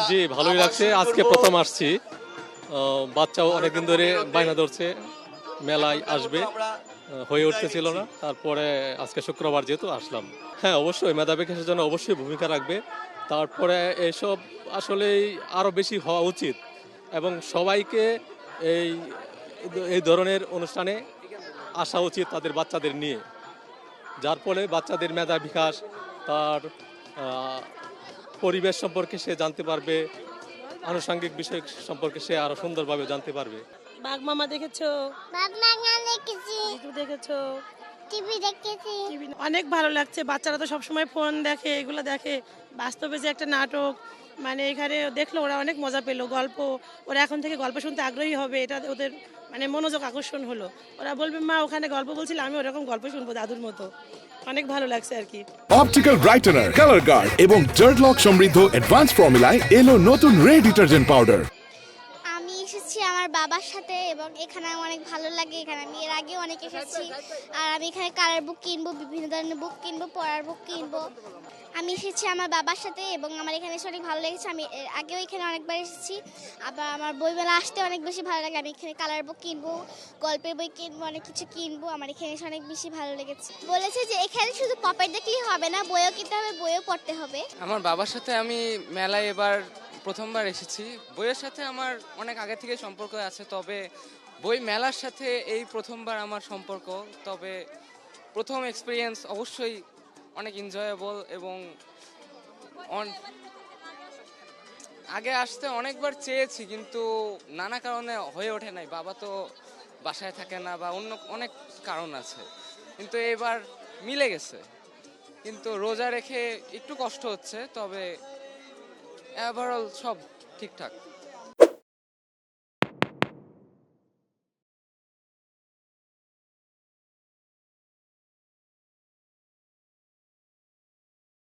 জি, ভালোই লাগছে। আজকে প্রথম আসছি। বাচ্চাও অনেকদিন ধরে বায়না ধরছে মেলায় আসবে, হয়ে উঠতেছিল না। তারপরে আজকে শুক্রবার যেহেতু আসলাম। হ্যাঁ, অবশ্যই মেধা বিকাশের জন্য অবশ্যই ভূমিকা রাখবে। তারপরে এসব আসলেই আরো বেশি হওয়া উচিত এবং সবাইকে এই এই ধরনের অনুষ্ঠানে আসা উচিত তাদের বাচ্চাদের নিয়ে, যার ফলে বাচ্চাদের মেধা বিকাশ, তার আহ, পরিবেশ সম্পর্কে সে জানতে পারবে, আনুষঙ্গিক বিষয় সম্পর্কে সে আরো সুন্দরভাবে জানতে পারবে। বাঘ মামা দেখেছো? বাঘ মামা দেখেছি, জিতু দেখেছো? টিভি দেখেছি। অনেক ভালো লাগছে। বাচ্চারা তো সবসময় ফোন দেখে, এগুলো দেখে। বাস্তবে যে একটা নাটক, মানে এখানে দেখলো ওরা অনেক মজা পেলো। গল্প, ওরা এখন থেকে গল্প শুনতে আগ্রহী হবে, এটা ওদের মানে মনোযোগ আকর্ষণ হলো। ওরা বলবে মা ওখানে গল্প বলছিল, আমি ওরকম গল্প শুনবো দাদুর মতো। অনেক ভালো লাগছে আর কি। অপটিক্যাল ব্রাইটেনার, কালার গার্ড এবং জার্ড লক সমৃদ্ধ অ্যাডভান্স ফর্মুলায় এলো নতুন রে ডিটারজেন্ট পাউডার। আমি এসেছি আমার বাবার সাথে এবং এখানে আমার অনেক ভালো লাগে। এখানে আমি এর আগেও অনেক এসেছি। আর আমি এখানে কালার বুক কিনবো, বিভিন্ন ধরনের বুক কিনবো, পড়ার বুক কিনবো। আমি এসেছি আমার বাবার সাথে এবং আমার এখানে এসে অনেক ভালো লেগেছে। আমি এর আগেও এখানে অনেকবার এসেছি। আবার আমার বইমেলা আসতে অনেক বেশি ভালো লাগে। আমি এখানে কালার বুক কিনবো, গল্পের বই কিনবো, অনেক কিছু কিনবো। আমার এখানে এসে অনেক বেশি ভালো লেগেছে। বলেছে যে এখানে শুধু পপেট দেখলেই হবে না, বইও কিনতে হবে, বইও পড়তে হবে। আমার বাবার সাথে আমি মেলায় এবার প্রথমবার এসেছি। বইয়ের সাথে আমার অনেক আগে থেকে সম্পর্ক আছে, তবে বই মেলার সাথে এই প্রথমবার আমার সম্পর্ক। তবে প্রথম এক্সপিরিয়েন্স অবশ্যই অনেক এনজয়েবল এবং আগে আসতে অনেকবার চেয়েছি কিন্তু নানা কারণে হয়ে ওঠে নাই। বাবা তো বাসায় থাকে না বা অন্য অনেক কারণ আছে, কিন্তু এবার মিলে গেছে। কিন্তু রোজা রেখে একটু কষ্ট হচ্ছে, তবে ওভারঅল সব ঠিকঠাক।